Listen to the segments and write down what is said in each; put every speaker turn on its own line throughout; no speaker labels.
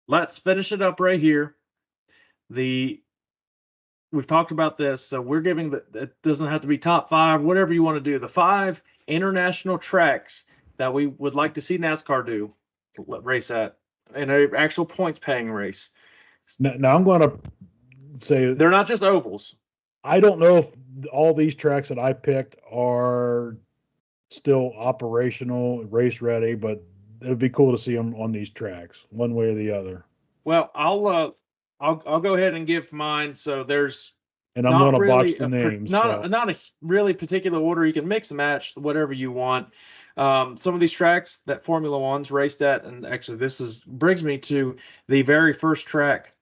let's finish it up right here. We've talked about this, so we're giving it doesn't have to be top five, whatever you want to do. The 5 international tracks that we would like to see NASCAR do race at in an actual points paying race.
Now I'm going to say
they're not just ovals.
I don't know if all these tracks that I picked are still operational, race ready, but it would be cool to see them on these tracks, one way or the other.
Well, I'll go ahead and give mine. So there's
and I'm going to botch the names.
Not a really particular order. You can mix and match whatever you want. Some of these tracks that Formula One's raced at, and actually this brings me to the very first track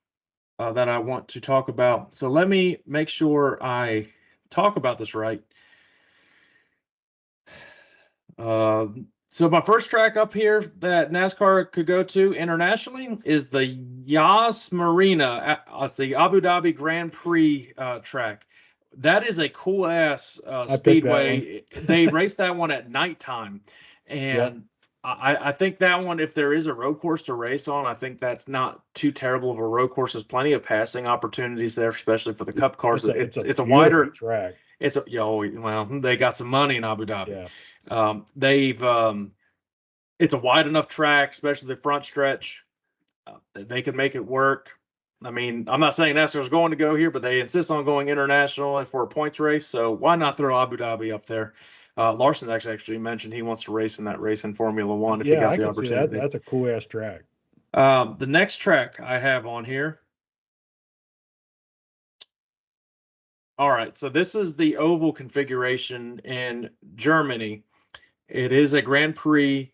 that I want to talk about. So let me make sure I talk about this right. So my first track up here that NASCAR could go to internationally is the Yas Marina. It's the Abu Dhabi Grand Prix track. That is a cool ass speedway. They race that one at nighttime, and I think that one, if there is a road course to race on, I think that's not too terrible of a road course. There's plenty of passing opportunities there, especially for the Cup cars. It's a wider
track.
Well, they got some money in Abu Dhabi. Yeah. It's a wide enough track, especially the front stretch. They can make it work. I mean, I'm not saying NASCAR is going to go here, but they insist on going international and for a points race. So why not throw Abu Dhabi up there? Larson actually mentioned he wants to race in that race in Formula One if he got the opportunity.
That's a cool ass track.
The next track I have on here. All right, so this is the oval configuration in Germany. It is a Grand Prix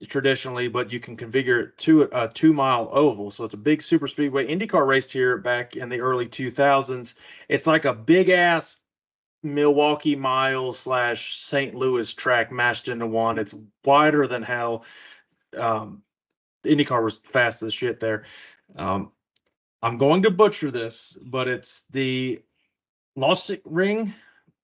traditionally, but you can configure it to a 2-mile oval. So it's a big super speedway. IndyCar raced here back in the early 2000s. It's like a big ass Milwaukee Miles / St. Louis track mashed into one. It's wider than hell. IndyCar was fast as shit there. I'm going to butcher this, but it's the Ring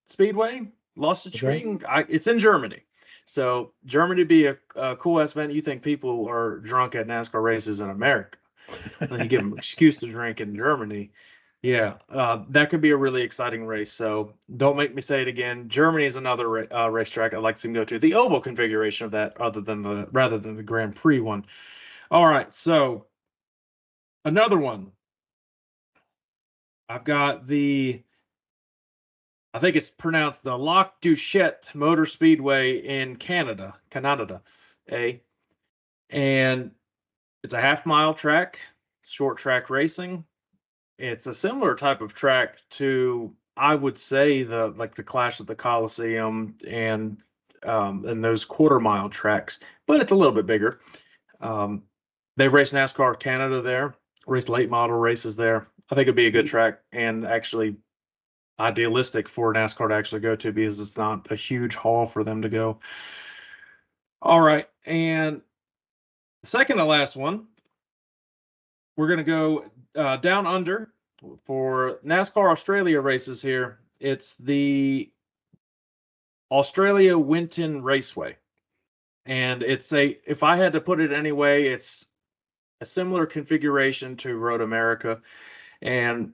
Speedway. Ring. It's in Germany. So Germany be a cool ass event. You think people are drunk at NASCAR races in America? Then you give them an excuse to drink in Germany. Yeah, that could be a really exciting race. So don't make me say it again. Germany is another racetrack I'd like to see them go to. The oval configuration of that, rather than the Grand Prix one. All right, so another one. I've got I think it's pronounced the Lac du Chet Motor Speedway in Canada, and it's a half-mile track. It's short track racing. It's a similar type of track to, I would say, the Clash at the Coliseum and those quarter-mile tracks, but it's a little bit bigger. They race NASCAR Canada there, race late model races there. I think it'd be a good track and actually idealistic for NASCAR to actually go to because it's not a huge haul for them to go. All right, and second to last one, we're going to go down under for NASCAR Australia races here. It's the Australia Winton Raceway, and if I had to put it anyway, it's a similar configuration to Road America, and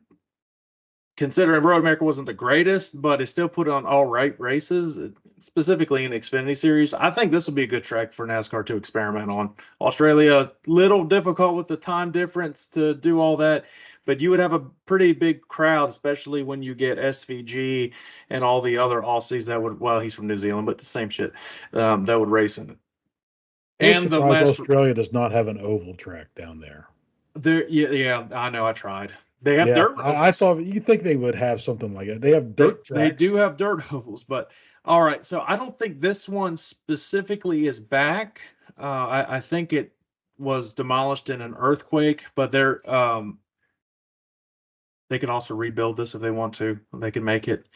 considering Road America wasn't the greatest, but it still put on all right races, specifically in the Xfinity Series. I think this would be a good track for NASCAR to experiment on. Australia, little difficult with the time difference to do all that, but you would have a pretty big crowd, especially when you get SVG and all the other Aussies that would, well, he's from New Zealand, but the same shit, that would race in it.
And the last, Australia does not have an oval track down there.
Yeah, I know. I tried. They have dirt ovals.
I thought you'd think they would have something like that. They have dirt tracks.
They do have dirt ovals, but all right. So I don't think this one specifically is back. I think it was demolished in an earthquake, but they can also rebuild this if they want to. They can make it.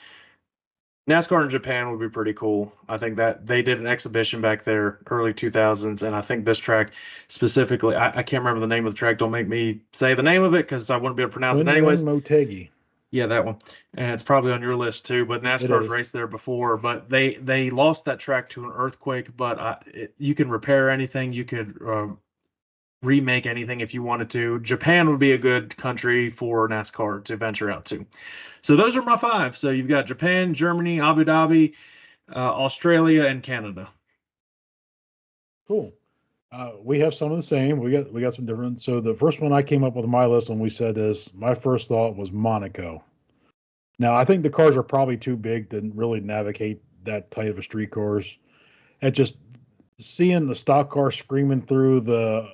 NASCAR in Japan would be pretty cool. I think that they did an exhibition back there early 2000s, and I think this track specifically, I can't remember the name of the track. Don't make me say the name of it because I wouldn't be able to pronounce it anyways.
Motegi.
Yeah, that one. And it's probably on your list too, but NASCAR's raced there before, but they lost that track to an earthquake, but you can repair anything. You could remake anything if you wanted to. Japan would be a good country for NASCAR to venture out to. So those are my 5. So you've got Japan, Germany, Abu Dhabi, Australia, and Canada.
Cool. We have some of the same. We got some different. So the first one I came up with on my list when we said this, my first thought was Monaco. Now I think the cars are probably too big to really navigate that tight of a street course. And just seeing the stock car screaming through the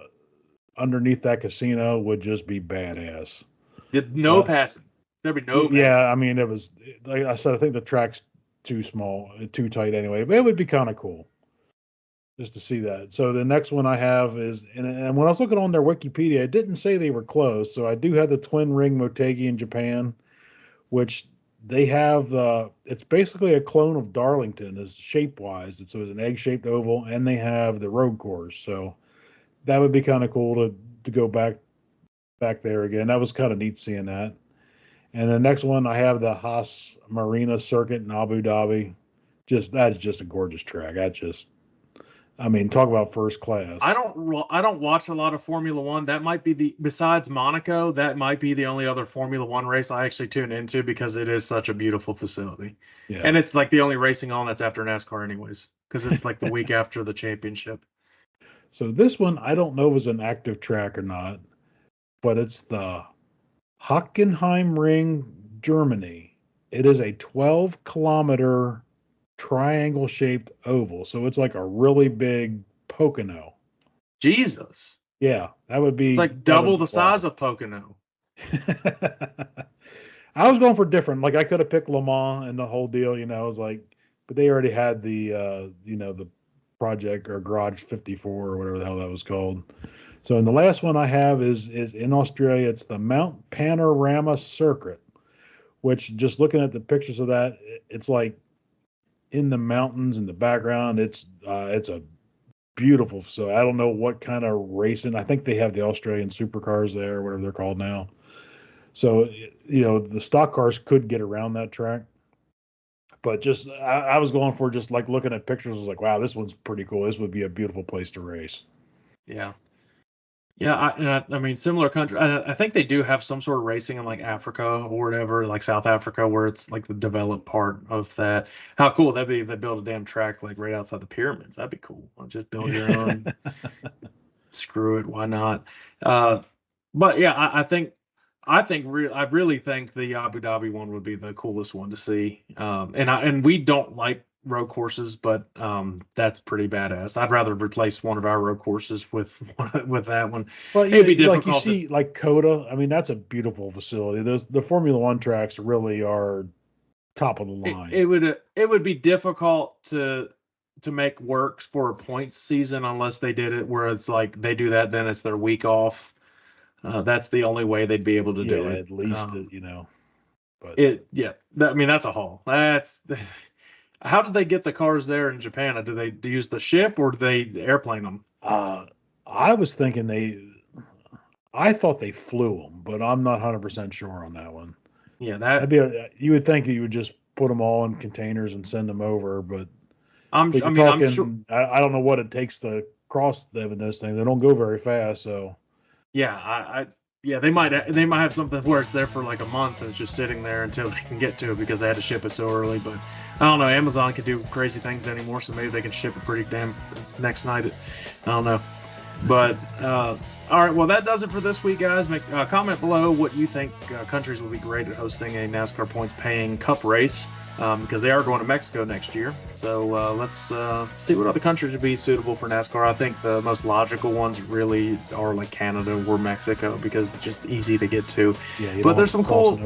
underneath that casino would just be badass.
No passing. There'd be no passing.
Yeah, I mean, it was, like I said, I think the track's too small, too tight anyway, but it would be kind of cool just to see that. So the next one I have is, and when I was looking on their Wikipedia, it didn't say they were close. So I do have the twin ring Motegi in Japan, which they have, it's basically a clone of Darlington as shape wise. So it's an egg shaped oval, and they have the road course. So that would be kind of cool to go back there again. That was kind of neat seeing that. And the next one I have the Haas Marina Circuit in Abu Dhabi. That's just a gorgeous track. I mean, talk about first class.
I don't watch a lot of Formula One. That might be besides Monaco, that might be the only other Formula One race I actually tune into because it is such a beautiful facility. Yeah. And it's like the only racing on that's after NASCAR anyways, because it's like the week after the championship.
So this one, I don't know if it's an active track or not, but it's the Hockenheimring, Germany. It is a 12-kilometer triangle-shaped oval, so it's like a really big Pocono.
Jesus.
Yeah, that would be...
It's like double the size of Pocono.
I was going for different. Like, I could have picked Le Mans and the whole deal, I was like... But they already had the, the Project or Garage 54 or whatever the hell that was called. So, and the last one I have is in Australia. It's the Mount Panorama Circuit, which just looking at the pictures of that, it's like in the mountains in the background. It's a beautiful. So I don't know what kind of racing. I think they have the Australian supercars there, whatever they're called now. So, the stock cars could get around that track. But just, I was going for just like looking at pictures. I was like, wow, this one's pretty cool. This would be a beautiful place to race.
Yeah. Yeah, I mean, similar country. I think they do have some sort of racing in like Africa or whatever, like South Africa, where it's like the developed part of that. How cool would that be if they build a damn track like right outside the pyramids? That'd be cool. Just build your own. Screw it, why not? But yeah, I really think the Abu Dhabi one would be the coolest one to see. And we don't like road courses, but that's pretty badass. I'd rather replace one of our road courses with that one.
Well, it'd be difficult. Like you see, like Coda. I mean, that's a beautiful facility. The Formula One tracks really are top of the line.
It would be difficult to make work for a points season unless they did it where it's like they do that, then it's their week off. That's the only way they'd be able to do it.
At least, But
I mean, that's a haul. How did they get the cars there in Japan? Do they use the ship or do they airplane them?
I was thinking I thought they flew them, but I'm not 100% sure on that one.
Yeah,
you would think that you would just put them all in containers and send them over, but
I'm sure.
I don't know what it takes to cross them in those things. They don't go very fast, so.
Yeah, they might have something where it's there for like a month and it's just sitting there until they can get to it because they had to ship it so early. But I don't know. Amazon can do crazy things anymore, so maybe they can ship it pretty damn next night. I don't know. But all right, well that does it for this week, guys. Make comment below what you think countries will be great at hosting a NASCAR points paying Cup race. Because they are going to Mexico next year. So let's see what other countries would be suitable for NASCAR. I think the most logical ones really are like Canada or Mexico because it's just easy to get to.
Yeah,
but there's some cool.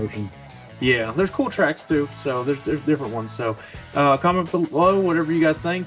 Yeah, there's cool tracks too. So there's different ones. So comment below whatever you guys think.